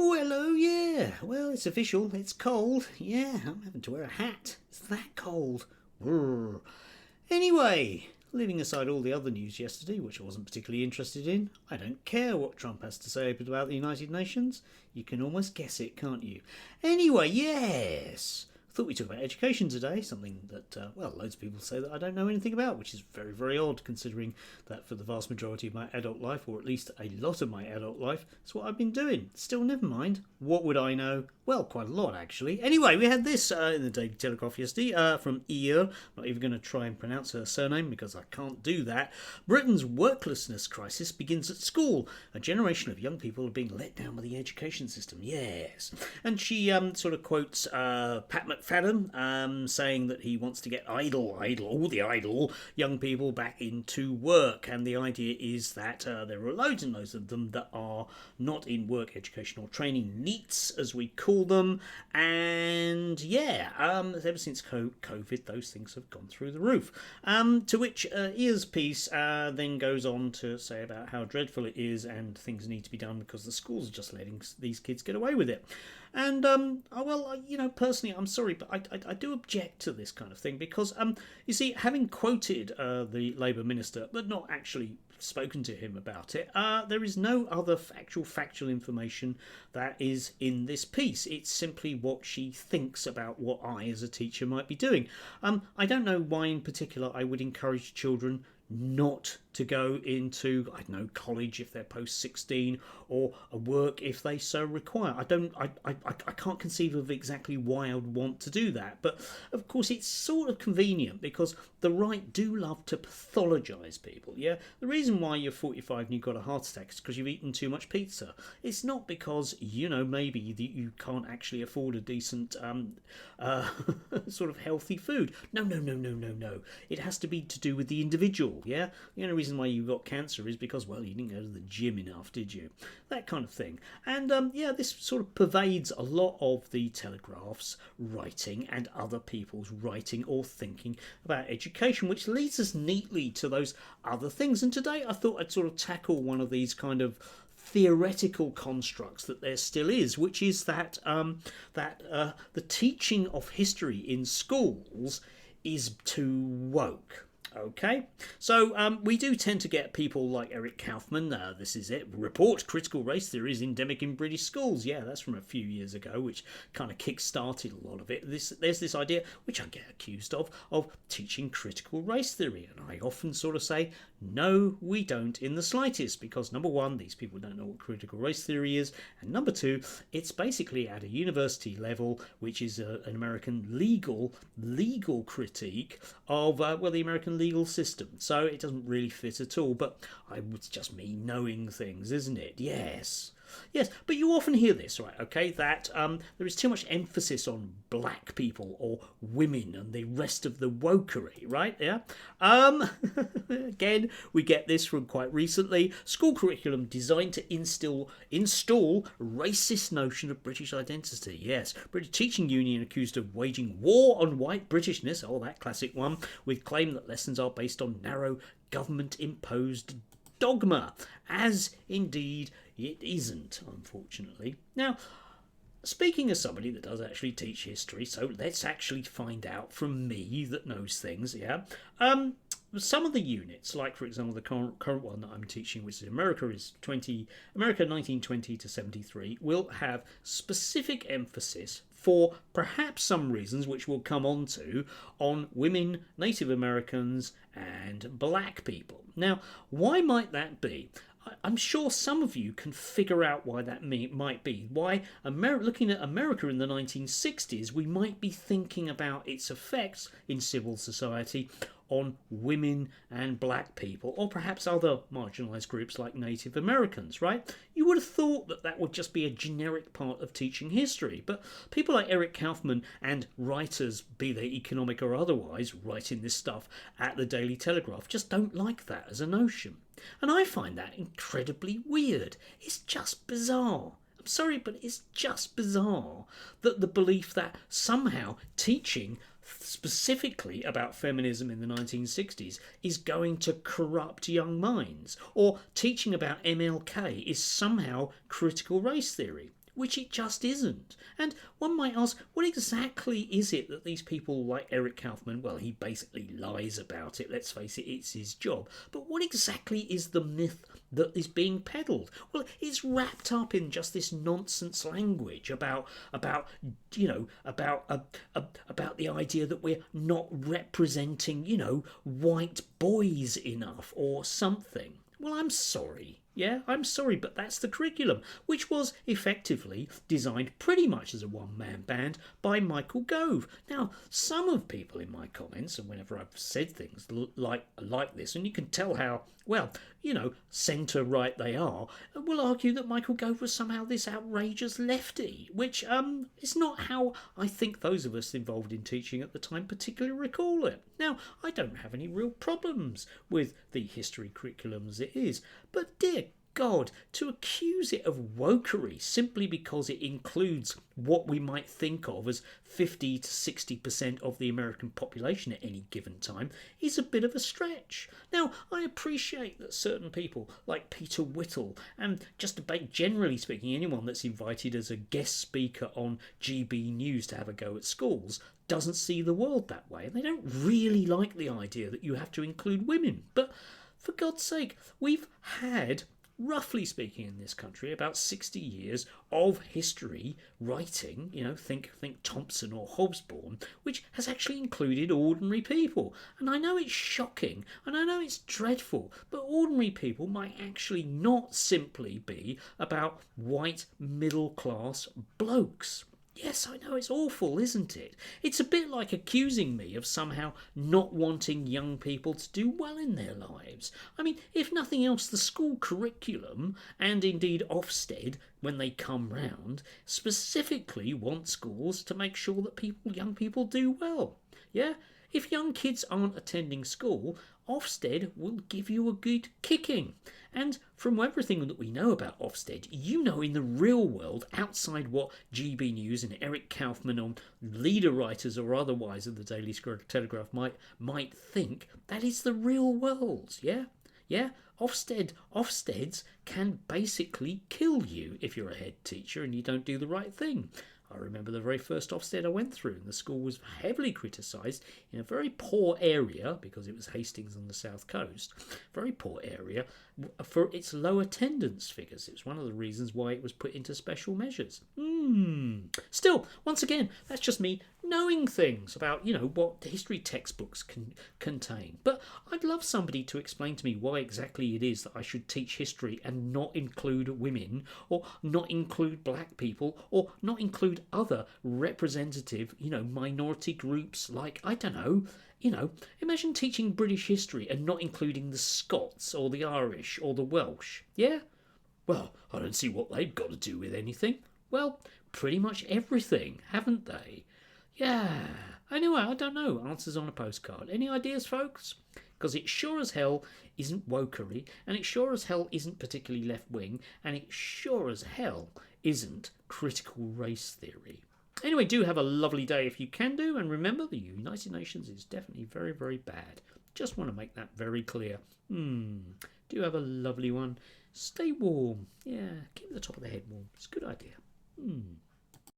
Oh, hello, yeah. Well, it's official. It's cold. Yeah, I'm having to wear a hat. It's that cold. Brr. Anyway, leaving aside all the other news yesterday, which I wasn't particularly interested in, I don't care what Trump has to say about the United Nations. You can almost guess it, can't you? Anyway, yes. I thought we talked about education today, something that, loads of people say that I don't know anything about, which is very, very odd considering that for the vast majority of my adult life, or at least a lot of my adult life, it's what I've been doing. Still, never mind. What would I know? Well, quite a lot, actually. Anyway, we had this in the Daily Telegraph yesterday from Ear. I'm not even going to try and pronounce her surname because I can't do that. Britain's worklessness crisis begins at school. A generation of young people are being let down by the education system. Yes. And she sort of quotes Pat McFadden saying that he wants to get all the idle young people back into work. And the idea is that there are loads and loads of them that are not in work, educational training, NEETs as we call them. And yeah, ever since COVID, those things have gone through the roof. To which Ear's piece then goes on to say about how dreadful it is and things need to be done because the schools are just letting these kids get away with it. And, personally, I'm sorry, but I do object to this kind of thing because, you see, having quoted the Labour minister, but not actually spoken to him about it, there is no other factual information that is in this piece. It's simply what she thinks about what I, as a teacher, might be doing. I don't know why in particular I would encourage children not to go into, I don't know, college if they're post 16 or a work if they so require. I can't conceive of exactly why I would want to do that, but of course it's sort of convenient because the right do love to pathologise people. Yeah, the reason why you're 45 and you've got a heart attack is because you've eaten too much pizza. It's not because maybe you can't actually afford a decent sort of healthy food. No. It has to be to do with the individual. Yeah, the only reason why you got cancer is because, well, you didn't go to the gym enough, did you? That kind of thing. And this sort of pervades a lot of the Telegraph's writing and other people's writing or thinking about education, which leads us neatly to those other things. And today I thought I'd sort of tackle one of these kind of theoretical constructs that there still is, which is that the teaching of history in schools is too woke. Okay, so we do tend to get people like Eric Kaufman, this is it, report critical race theory is endemic in British schools. Yeah, that's from a few years ago, which kind of kick-started a lot of it. There's this idea, which I get accused of teaching critical race theory, and I often sort of say, no, we don't in the slightest, because number one, these people don't know what critical race theory is, and number two, it's basically at a university level, which is an American legal critique of, the American legal system. So it doesn't really fit at all, but it's just me knowing things, isn't it? Yes, but you often hear this, right, okay, that there is too much emphasis on black people or women and the rest of the wokery, right, yeah? Again, we get this from quite recently. School curriculum designed to install racist notion of British identity. Yes, British Teaching Union accused of waging war on white Britishness, that classic one, with claim that lessons are based on narrow government-imposed dogma, as indeed it isn't, unfortunately. Now, speaking as somebody that does actually teach history, so let's actually find out from me that knows things, yeah? Some of the units, like for example the current one that I'm teaching, which is America 1920 to 73, will have specific emphasis for perhaps some reasons which we'll come on to on women, Native Americans and black people. Now, why might that be? I'm sure some of you can figure out why that might be. Why, looking at America in the 1960s, we might be thinking about its effects in civil society on women and black people, or perhaps other marginalised groups like Native Americans, right? You would have thought that would just be a generic part of teaching history, but people like Eric Kaufman and writers, be they economic or otherwise, writing this stuff at the Daily Telegraph, just don't like that as a notion. And I find that incredibly weird. It's just bizarre. I'm sorry, but it's just bizarre that the belief that somehow teaching specifically about feminism in the 1960s is going to corrupt young minds, or teaching about MLK is somehow critical race theory. which it just isn't. And one might ask, what exactly is it that these people like Eric Kaufman, well, he basically lies about it, let's face it, it's his job. But what exactly is the myth that is being peddled? Well, it's wrapped up in just this nonsense language about the idea that we're not representing, white boys enough or something. Well, I'm sorry. Yeah, I'm sorry, but that's the curriculum, which was effectively designed pretty much as a one-man band by Michael Gove. Now, some of people in my comments, and whenever I've said things like this, and you can tell how, well, centre-right they are, will argue that Michael Gove was somehow this outrageous lefty, which is not how I think those of us involved in teaching at the time particularly recall it. Now, I don't have any real problems with the history curriculum as it is, but dear God, to accuse it of wokery simply because it includes what we might think of as 50 to 60% of the American population at any given time is a bit of a stretch. Now, I appreciate that certain people like Peter Whittle, and just about generally speaking, anyone that's invited as a guest speaker on GB News to have a go at schools, doesn't see the world that way. They don't really like the idea that you have to include women. But for God's sake, we've had, roughly speaking, in this country, about 60 years of history writing, think Thompson or Hobsbawm, which has actually included ordinary people. And I know it's shocking, and I know it's dreadful, but ordinary people might actually not simply be about white middle-class blokes. Yes, I know it's awful, isn't it? It's a bit like accusing me of somehow not wanting young people to do well in their lives. I mean, if nothing else, the school curriculum, and indeed Ofsted, when they come round, specifically want schools to make sure that young people do well. Yeah? If young kids aren't attending school, Ofsted will give you a good kicking. And from everything that we know about Ofsted, in the real world, outside what GB News and Eric Kaufman or leader writers or otherwise of the Daily Telegraph might think, that is the real world, yeah? Yeah? Ofsteds can basically kill you if you're a head teacher and you don't do the right thing. I remember the very first Ofsted I went through, and the school was heavily criticised in a very poor area, because it was Hastings on the south coast, very poor area, for its low attendance figures. It was one of the reasons why it was put into special measures. Still, once again, that's just me knowing things about, what the history textbooks can contain. But I'd love somebody to explain to me why exactly it is that I should teach history and not include women, or not include black people, or not include other representative, minority groups like, I don't know, imagine teaching British history and not including the Scots or the Irish or the Welsh, yeah? Well, I don't see what they've got to do with anything. Well, pretty much everything, haven't they? Yeah. Anyway, I don't know. Answers on a postcard. Any ideas, folks? Because it sure as hell isn't wokery, and it sure as hell isn't particularly left-wing, and it sure as hell isn't critical race theory. Anyway, do have a lovely day if you can do, and remember, the United Nations is definitely very, very bad. Just want to make that very clear. Do have a lovely one. Stay warm. Yeah, keep the top of the head warm. It's a good idea.